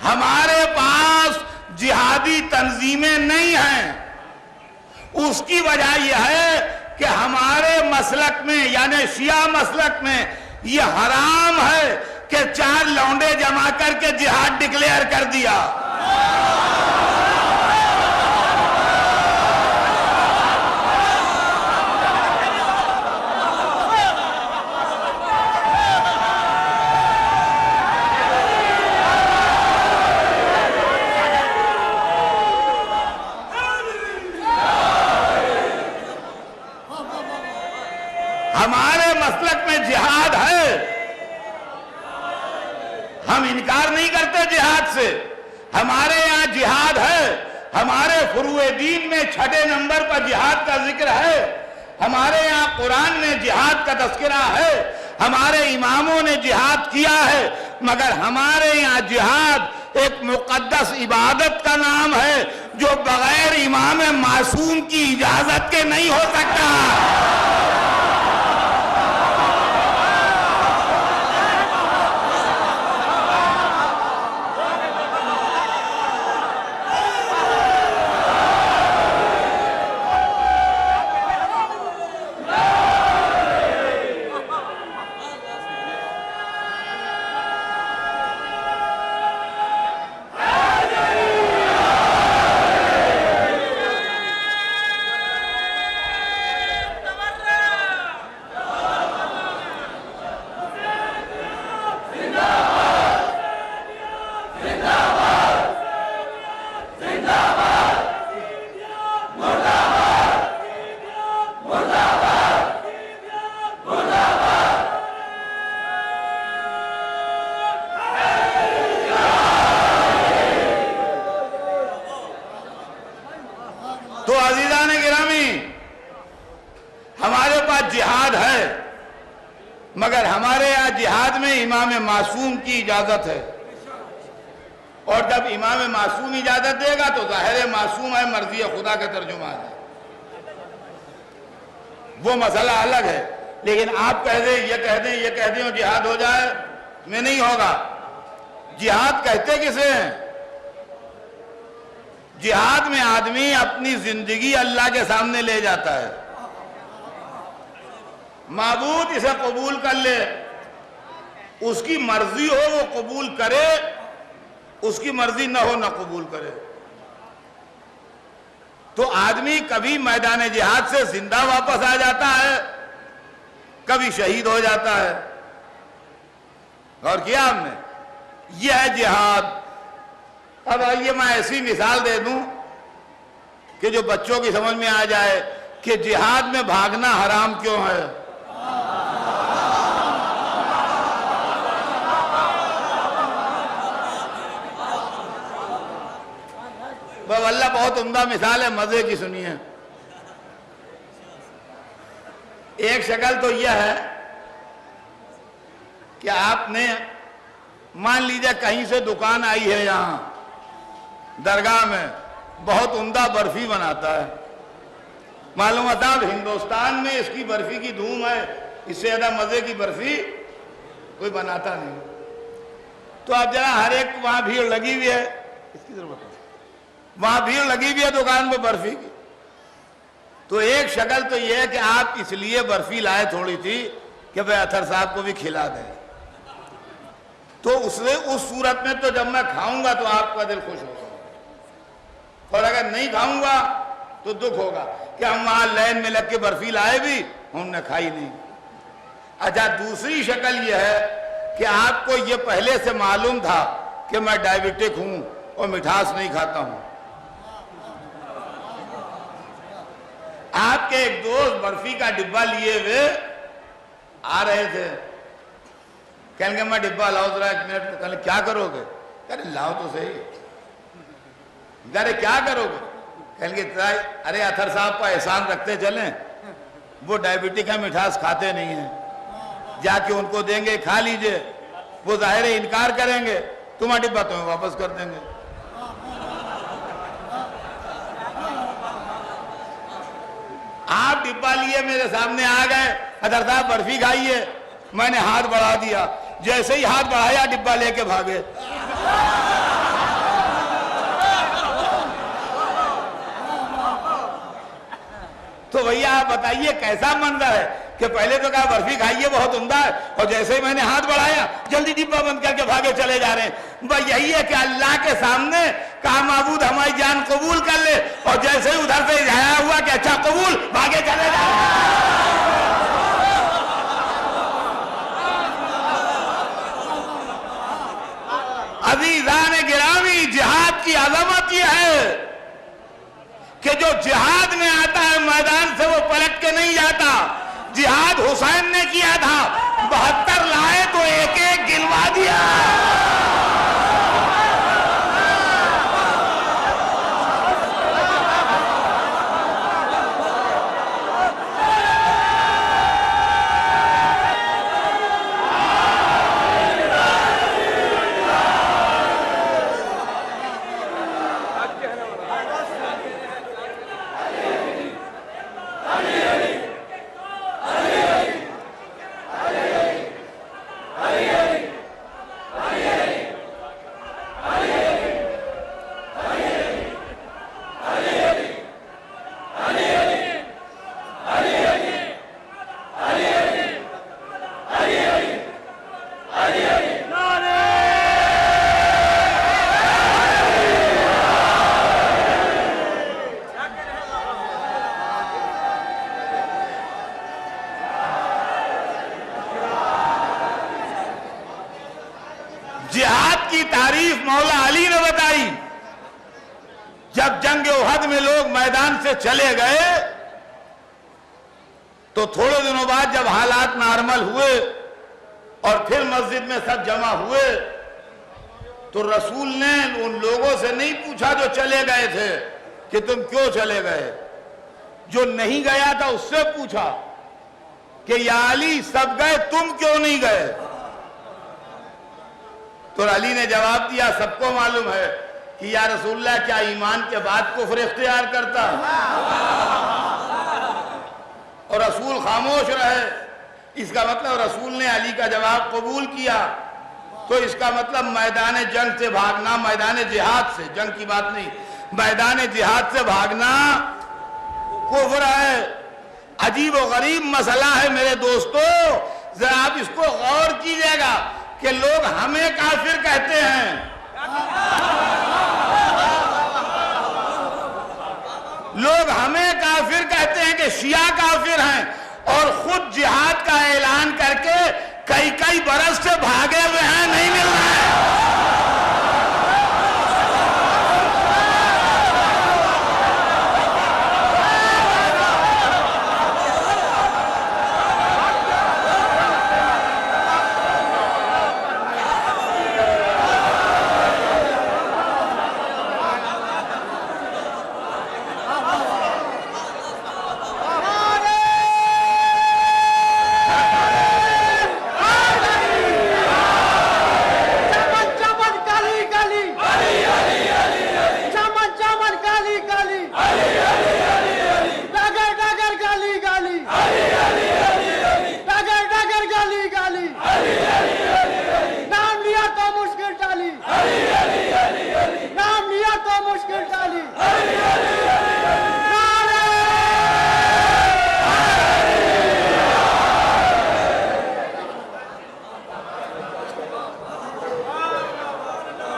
ہمارے پاس جہادی تنظیمیں نہیں ہیں. اس کی وجہ یہ ہے کہ ہمارے مسلک میں یعنی شیعہ مسلک میں یہ حرام ہے کہ 4 لونڈے جمع کر کے جہاد ڈکلیئر کر دیا. ہمارے مسلک میں جہاد ہے، ہم انکار نہیں کرتے جہاد سے. ہمارے یہاں جہاد ہے، ہمارے فروع دین میں 6 نمبر پر جہاد کا ذکر ہے. ہمارے یہاں قرآن میں جہاد کا تذکرہ ہے، ہمارے اماموں نے جہاد کیا ہے. مگر ہمارے یہاں جہاد ایک مقدس عبادت کا نام ہے جو بغیر امام معصوم کی اجازت کے نہیں ہو سکتا. تو عزیزان گرامی، ہمارے پاس جہاد ہے مگر ہمارے یہاں جہاد میں امام معصوم کی اجازت ہے. اور جب امام معصوم اجازت دے گا تو ظاہر معصوم ہے، مرضی خدا کا ترجمان ہے، وہ مسئلہ الگ ہے. لیکن آپ کہہ دیں یہ کہہ دیں اور جہاد ہو جائے، میں نہیں ہوگا. جہاد کہتے کسے ہیں؟ جہاد میں آدمی اپنی زندگی اللہ کے سامنے لے جاتا ہے. معبود اسے قبول کر لے، اس کی مرضی ہو وہ قبول کرے، اس کی مرضی نہ ہو نہ قبول کرے. تو آدمی کبھی میدان جہاد سے زندہ واپس آ جاتا ہے، کبھی شہید ہو جاتا ہے. غور کیا ہم نے؟ یہ ہے جہاد. اب آئیے میں ایسی مثال دے دوں کہ جو بچوں کی سمجھ میں آ جائے کہ جہاد میں بھاگنا حرام کیوں ہے. واللہ بہت عمدہ مثال ہے، مزے کی سنیے. ایک شکل تو یہ ہے کہ آپ نے مان لیجئے کہیں سے دکان آئی ہے، یہاں درگاہ میں بہت عمدہ برفی بناتا ہے. معلوم ہے صاحب ہندوستان میں اس کی برفی کی دھوم ہے، اس سے زیادہ مزے کی برفی کوئی بناتا نہیں. تو اب ذرا ہر ایک وہاں بھیڑ لگی ہوئی ہے، اس کی ضرورت ہے، وہاں بھیڑ لگی ہوئی ہے دکان پہ برفی کی. تو ایک شکل تو یہ ہے کہ آپ اس لیے برفی لائے تھوڑی تھی کہ بھئی اطہر صاحب کو بھی کھلا دیں. تو اس صورت میں تو جب میں کھاؤں گا تو آپ کا دل خوش ہوگا، اور اگر نہیں کھاؤں گا تو دکھ ہوگا کہ ہم وہاں لائن میں لگ کے برفی لائے بھی ہم نے کھائی نہیں. اچھا دوسری شکل یہ ہے کہ آپ کو یہ پہلے سے معلوم تھا کہ میں ڈائیبٹک ہوں اور مٹھاس نہیں کھاتا ہوں. آپ کے ایک دوست برفی کا ڈبہ لیے ہوئے آ رہے تھے، کہیں گے میں ڈبہ لاؤ ذرا 1 منٹ. کہنے کیا کرو گے؟ کہنے لاؤ تو صحیح. ارے کیا کرو گے؟ کہیں گے ارے اطہر صاحب کا احسان رکھتے چلیں، وہ ڈائیبٹک ہیں، مٹھاس کھاتے نہیں ہیں، جا کے ان کو دیں گے کھا لیجئے. وہ ظاہر انکار کریں گے، تمہارا ڈبہ تمہیں واپس کر دیں گے. آپ ڈبہ لیے میرے سامنے آ گئے، اطہر صاحب برفی کھائیے. میں نے ہاتھ بڑھا دیا، جیسے ہی ہاتھ بڑھایا ڈبہ لے کے بھاگے. کہا بتائیے کیسا منظر ہے کہ پہلے تو کہا برفی کھائیے بہت عمدہ ہے، اور جیسے ہی میں نے ہاتھ بڑھایا جلدی ڈبہ بند کر کے بھاگے چلے جا رہے ہیں۔ بس یہی ہے کہ اللہ کے سامنے کہا معبود ہماری جان قبول کر لے، اور جیسے ہی ادھر سے اظہار ہوا کہ اچھا قبول، بھاگے چلے جا رہے ہیں۔ عزیزان گرامی، جہاد کی عظمت یہ ہے کہ جو جہاد میں آتا ہے میدان سے وہ پلٹ کے نہیں جاتا۔ جہاد حسین نے کیا تھا، 72 لائے تو ایک ایک گنوا دیا۔ جہاد کی تعریف مولا علی نے بتائی۔ جب جنگ احد میں لوگ میدان سے چلے گئے تو تھوڑے دنوں بعد جب حالات نارمل ہوئے اور پھر مسجد میں سب جمع ہوئے تو رسول نے ان لوگوں سے نہیں پوچھا جو چلے گئے تھے کہ تم کیوں چلے گئے، جو نہیں گیا تھا اس سے پوچھا کہ یا علی سب گئے تم کیوں نہیں گئے؟ تو علی نے جواب دیا سب کو معلوم ہے کہ یا رسول اللہ کیا ایمان کے بعد کفر اختیار کرتا؟ اور رسول خاموش رہے۔ اس کا مطلب رسول نے علی کا جواب قبول کیا، تو اس کا مطلب میدان جنگ سے بھاگنا، میدان جہاد سے، جنگ کی بات نہیں، میدان جہاد سے بھاگنا کفر ہے۔ عجیب و غریب مسئلہ ہے میرے دوستو، ذرا آپ اس کو غور کیجئے گا کہ لوگ ہمیں کافر کہتے ہیں، لوگ ہمیں کافر کہتے ہیں کہ شیعہ کافر ہیں، اور خود جہاد کا اعلان کر کے کئی برس سے بھاگے ہوئے ہیں، نہیں مل رہا ہے۔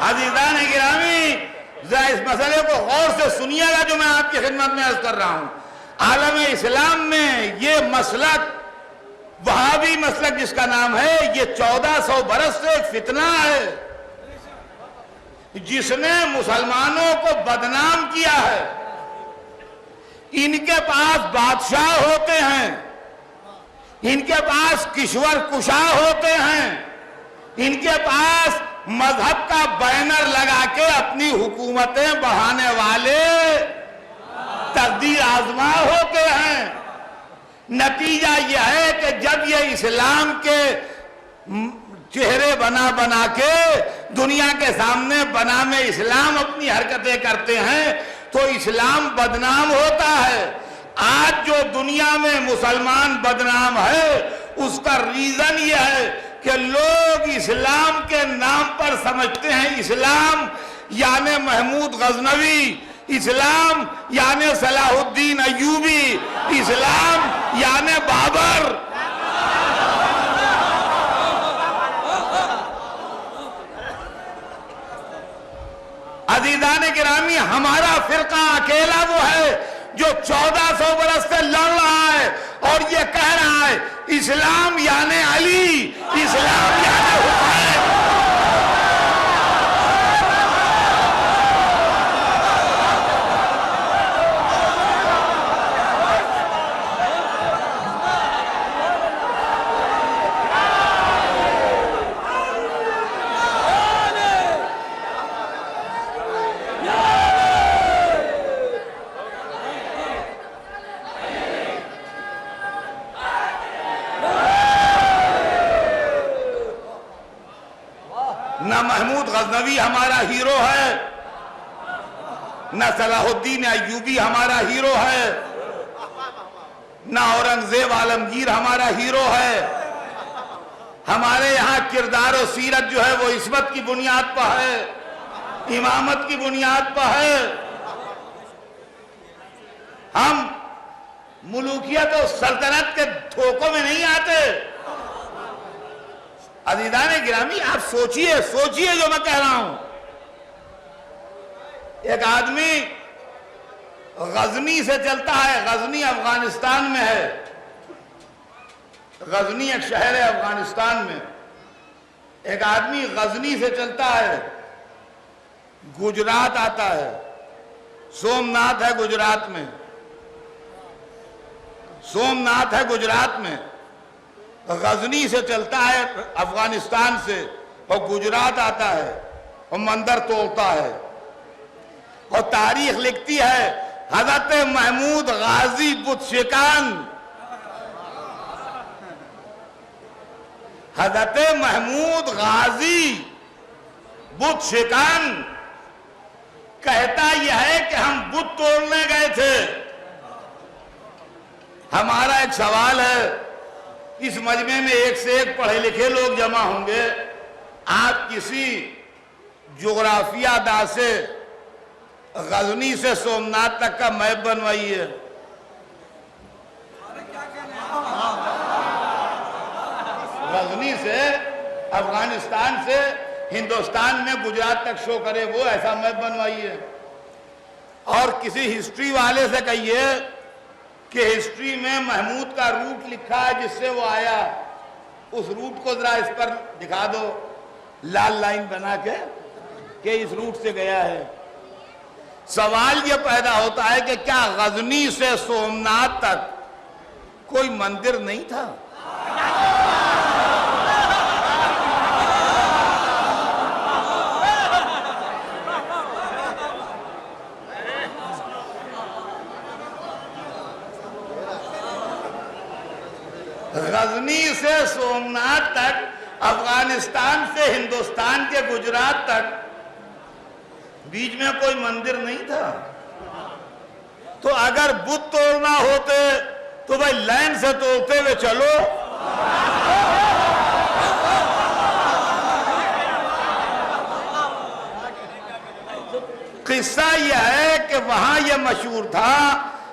عزیزان گرامی، ذرا اس مسئلے کو غور سے سنیے گا جو میں آپ کی خدمت میں عرض کر رہا ہوں۔ عالم اسلام میں یہ مسلک، وہابی مسلک جس کا نام ہے، یہ 1400 برس سے ایک فتنہ ہے جس نے مسلمانوں کو بدنام کیا ہے۔ ان کے پاس بادشاہ ہوتے ہیں، ان کے پاس کشور کشا ہوتے ہیں، ان کے پاس مذہب کا بینر لگا کے اپنی حکومتیں بڑھانے والے تقدیر آزما ہوتے ہیں۔ نتیجہ یہ ہے کہ جب یہ اسلام کے چہرے بنا کے دنیا کے سامنے بنام اسلام اپنی حرکتیں کرتے ہیں تو اسلام بدنام ہوتا ہے۔ آج جو دنیا میں مسلمان بدنام ہے اس کا ریزن یہ ہے کہ لوگ اسلام کے نام پر سمجھتے ہیں اسلام یعنی محمود غزنوی، اسلام یعنی صلاح الدین ایوبی، اسلام یعنی بابر۔ عزیزان گرامی، ہمارا فرقہ اکیلا وہ ہے جو 1400 برس سے لڑ رہا ہے اور یہ کہہ رہا ہے اسلام یعنی علی، اسلام یعنی حسین۔ نہ محمود غزنوی ہمارا ہیرو ہے، نہ صلاح الدین ایوبی ہمارا ہیرو ہے، نہ اورنگزیب عالمگیر ہمارا ہیرو ہے۔ ہمارے یہاں کردار و سیرت جو ہے وہ عصمت کی بنیاد پر ہے، امامت کی بنیاد پر ہے۔ ہم ملوکیت و سلطنت کے دھوکوں میں نہیں آتے۔ عزیزان گرامی، آپ سوچئے جو میں کہہ رہا ہوں۔ ایک آدمی غزنی سے چلتا ہے، غزنی افغانستان میں ہے، غزنی ایک شہر ہے افغانستان میں۔ ایک آدمی غزنی سے چلتا ہے، گجرات آتا ہے، سومناتھ ہے گجرات میں، سومناتھ ہے گجرات میں، غزنی سے چلتا ہے افغانستان سے اور گجرات آتا ہے اور مندر توڑتا ہے، اور تاریخ لکھتی ہے حضرت محمود غازی بت شکن، حضرت محمود غازی بت شکن کہتا یہ ہے کہ ہم بت توڑنے گئے تھے۔ ہمارا ایک سوال ہے، اس مجمع میں ایک سے ایک پڑھے لکھے لوگ جمع ہوں گے، آپ کسی جغرافیہ داں سے غزنی سے سومناتھ تک کا میپ بنوائیے۔ غزنی سے افغانستان سے ہندوستان میں گجرات تک شو کرے وہ ایسا میپ بنوائیے، اور کسی ہسٹری والے سے کہیے کہ ہسٹری میں محمود کا روٹ لکھا ہے جس سے وہ آیا، اس روٹ کو ذرا اس پر دکھا دو لال لائن بنا کے کہ اس روٹ سے گیا ہے۔ سوال یہ پیدا ہوتا ہے کہ کیا غزنی سے سومناتھ تک کوئی مندر نہیں تھا؟ غزنی سے سومناتھ تک، افغانستان سے ہندوستان کے گجرات تک بیچ میں کوئی مندر نہیں تھا۔ تو اگر بت توڑنا ہوتے تو بھائی لائن سے توڑتے ہوئے چلو۔ قصہ یہ ہے کہ وہاں یہ مشہور تھا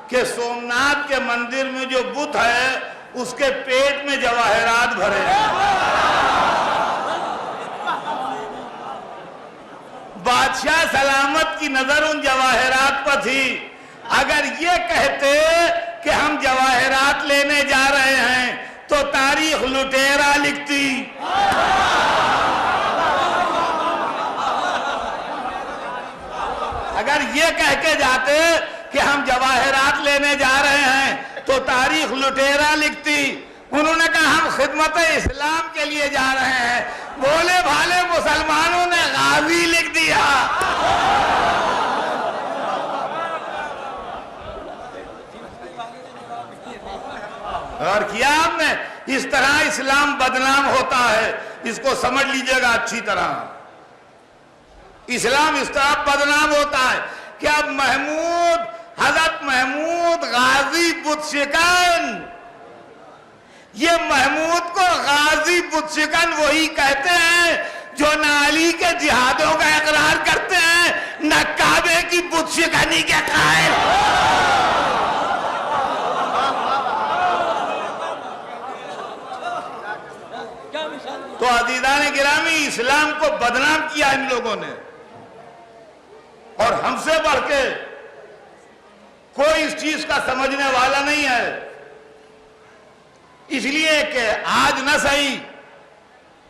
کہ سومناتھ کے مندر میں جو بت ہے اس کے پیٹ میں جواہرات بھرے ہیں۔ بادشاہ سلامت کی نظر ان جواہرات پر تھی۔ اگر یہ کہتے کہ ہم جواہرات لینے جا رہے ہیں تو تاریخ لٹیرا لکھتی۔ اگر یہ کہہ کے جاتے کہ ہم جواہرات لینے جا رہے ہیں تو تاریخ لٹیرا لکھتی۔ انہوں نے کہا ہم خدمت اسلام کے لیے جا رہے ہیں، بولے بھالے مسلمانوں نے غازی لکھ دیا۔ اور کیا آپ نے؟ اس طرح اسلام بدنام ہوتا ہے، اس کو سمجھ لیجئے گا اچھی طرح۔ اسلام اس طرح بدنام ہوتا ہے کہ اب حضرت محمود غازی بت شکن، یہ محمود کو غازی بت شکن وہی کہتے ہیں جو نہ علی کے جہادوں کا اقرار کرتے ہیں، نہ کعبے کی بت شکنی کے اسلام کو بدنام کیا ان لوگوں نے، اور ہم سے بڑھ کے کوئی اس چیز کا سمجھنے والا نہیں ہے، اس لیے کہ آج نہ صحیح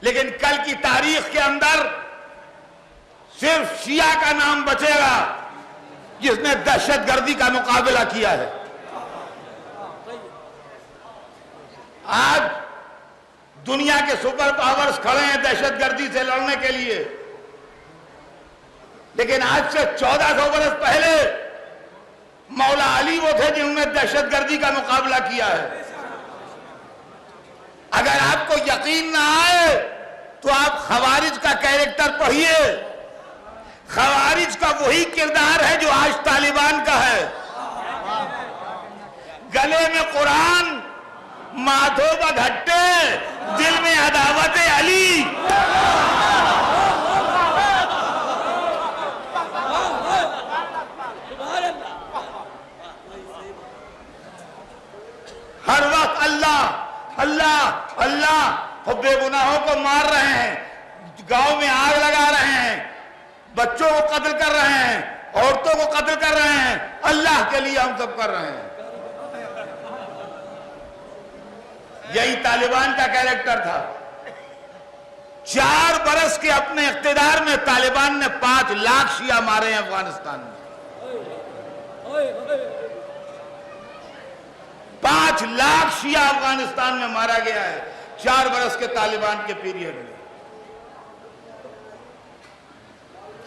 لیکن کل کی تاریخ کے اندر صرف شیعہ کا نام بچے گا جس نے دہشت گردی کا مقابلہ کیا ہے۔ آج دنیا کے سپر پاورز کھڑے ہیں دہشت گردی سے لڑنے کے لیے، لیکن آج سے 1400 برس پہلے مولا علی وہ تھے جنہوں نے دہشت گردی کا مقابلہ کیا ہے۔ اگر آپ کو یقین نہ آئے تو آپ خوارج کا کیریکٹر پڑھیے، خوارج کا وہی کردار ہے جو آج طالبان کا ہے، گلے میں قرآن، ماتھوں پر گھٹے، دل میں عداوت علی۔ ہر وقت اللہ اللہ اللہ، اور بے گناہوں کو مار رہے ہیں، گاؤں میں آگ لگا رہے ہیں، بچوں کو قتل کر رہے ہیں، عورتوں کو قتل کر رہے ہیں، اللہ کے لیے ہم سب کر رہے ہیں۔ یہی طالبان کا کیریکٹر تھا۔ 4 برس کے اپنے اقتدار میں طالبان نے 5 لاکھ شیعہ مارے ہیں افغانستان میں، 5 لاکھ شیعہ افغانستان میں مارا گیا ہے 4 برس کے طالبان کے پیریڈ میں۔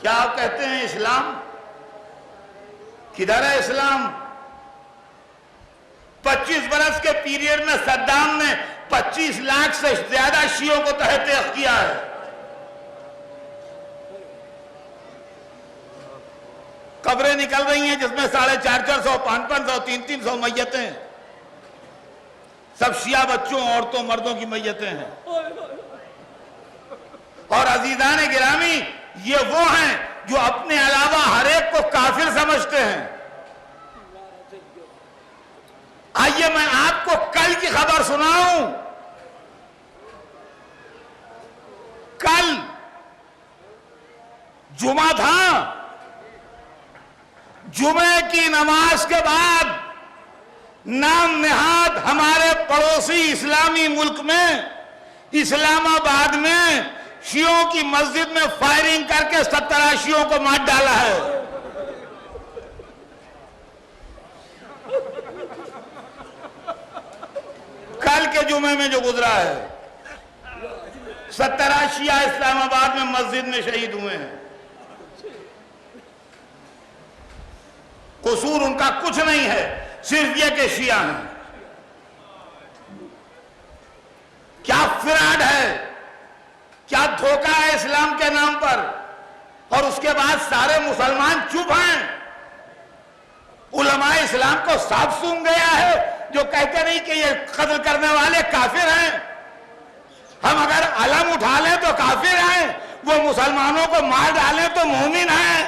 کیا آپ کہتے ہیں اسلام؟ کدھر ہے اسلام؟ 25 برس کے پیریڈ میں صدام نے 25 لاکھ سے زیادہ شیعوں کو تحت طیق کیا ہے۔ قبریں نکل رہی ہیں جس میں 450 500 300 میتیں، سب شیعہ بچوں، عورتوں، مردوں کی میتیں ہیں۔ اور عزیزان گرامی، یہ وہ ہیں جو اپنے علاوہ ہر ایک کو کافر سمجھتے ہیں۔ آئیے میں آپ کو کل کی خبر سناؤں۔ کل جمعہ تھا، جمعے کی نماز کے بعد نام نہاد ہمارے پڑوسی اسلامی ملک میں اسلام آباد میں شیعوں کی مسجد میں فائرنگ کر کے 17 شیعوں کو مار ڈالا ہے۔ کل کے جمعے میں جو گزرا ہے، 17 شیعہ اسلام آباد میں مسجد میں شہید ہوئے ہیں۔ قصور ان کا کچھ نہیں ہے، صرف یہ کہ شیعہ ہیں۔ کیا فراڈ ہے، کیا دھوکہ ہے اسلام کے نام پر، اور اس کے بعد سارے مسلمان چپ ہیں۔ علماء اسلام کو صاف سون گیا ہے جو کہتے نہیں کہ یہ قتل کرنے والے کافر ہیں، ہم اگر علم اٹھا لیں تو کافر ہیں، وہ مسلمانوں کو مار ڈالیں تو مومن ہیں۔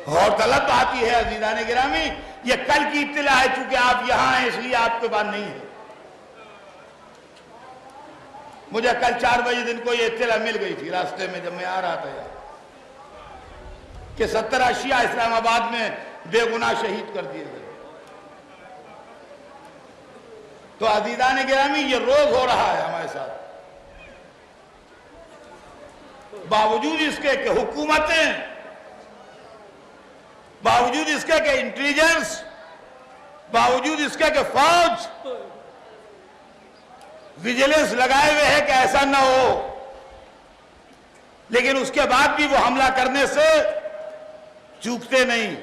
اور طلب بات یہ ہے عزیزان گرامی، یہ کل کی اطلاع ہے، چونکہ آپ یہاں ہیں اس لیے آپ کے پاس نہیں ہے۔ مجھے کل 4 بجے دن کو یہ اطلاع مل گئی تھی راستے میں جب میں آ رہا تھا یہاں، کہ 17 شیعہ اسلام آباد میں بے گناہ شہید کر دیے گئے۔ تو عزیزان گرامی، یہ روز ہو رہا ہے ہمارے ساتھ، باوجود اس کے کہ حکومتیں، باوجود اس کے کہ انٹیلیجنس، باوجود اس کے کہ فوج ویجیلنس لگائے ہوئے ہے کہ ایسا نہ ہو، لیکن اس کے بعد بھی وہ حملہ کرنے سے چوکتے نہیں۔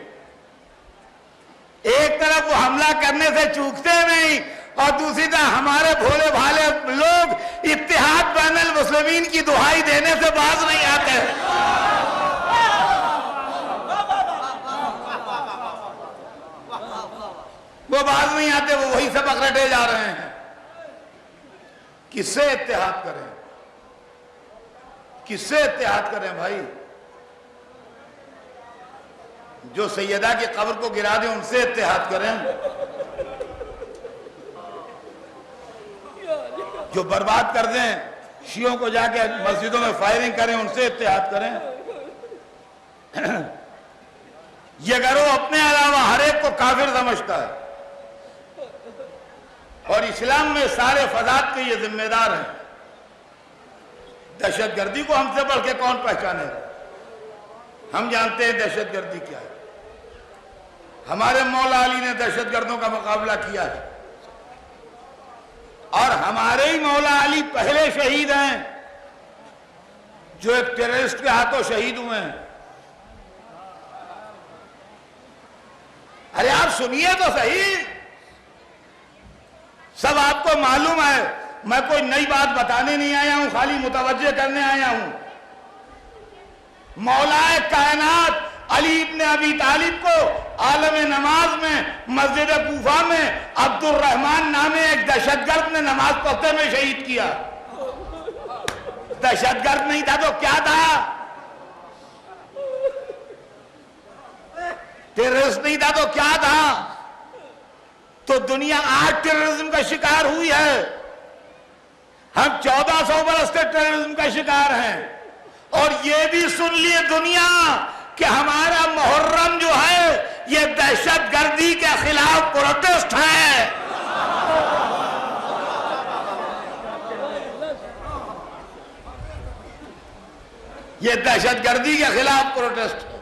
ایک طرف وہ حملہ کرنے سے چوکتے نہیں، اور دوسری طرف ہمارے بھولے بھالے لوگ اتحاد بین المسلمین کی دہائی دینے سے باز نہیں آتے۔ وہ باز نہیں آتے، وہ وہی سبق رٹے جا رہے ہیں۔ کس سے اتحاد کریں؟ کس سے اتحاد کریں بھائی؟ جو سیدہ کی قبر کو گرا دیں ان سے اتحاد کریں۔ جو برباد کر دیں، شیعوں کو جا کے مسجدوں میں فائرنگ کریں، ان سے اتحاد کریں۔ یہ گروہ اپنے علاوہ ہر ایک کو کافر سمجھتا ہے، اور اسلام میں سارے فساد کے یہ ذمہ دار ہیں۔ دہشت گردی کو ہم سے بڑھ کے کون پہچانے گا؟ ہم جانتے ہیں دہشت گردی کیا ہے۔ ہمارے مولا علی نے دہشت گردوں کا مقابلہ کیا ہے، اور ہمارے ہی مولا علی پہلے شہید ہیں جو ایک ٹیررسٹ کے ہاتھوں شہید ہوئے ہیں۔ ارے آپ سنیے تو صحیح، سب آپ کو معلوم ہے، میں کوئی نئی بات بتانے نہیں آیا ہوں، خالی متوجہ کرنے آیا ہوں۔ مولا کائنات علی ابن ابی طالب کو عالم نماز میں مسجد کوفہ میں عبد الرحمن نامے ایک دہشت گرد نے نماز پڑھتے میں شہید کیا۔ دہشت گرد نہیں تھا تو کیا تھا؟ ٹیررسٹ نہیں تھا تو کیا تھا؟ تو دنیا آج ٹیررزم کا شکار ہوئی ہے۔ ہم 1400 برس سے ٹیررزم کا شکار ہیں، اور یہ بھی سن لیے دنیا کہ ہمارا محرم جو ہے یہ دہشت گردی کے خلاف پروٹیسٹ ہے۔ یہ دہشت گردی کے خلاف پروٹیسٹ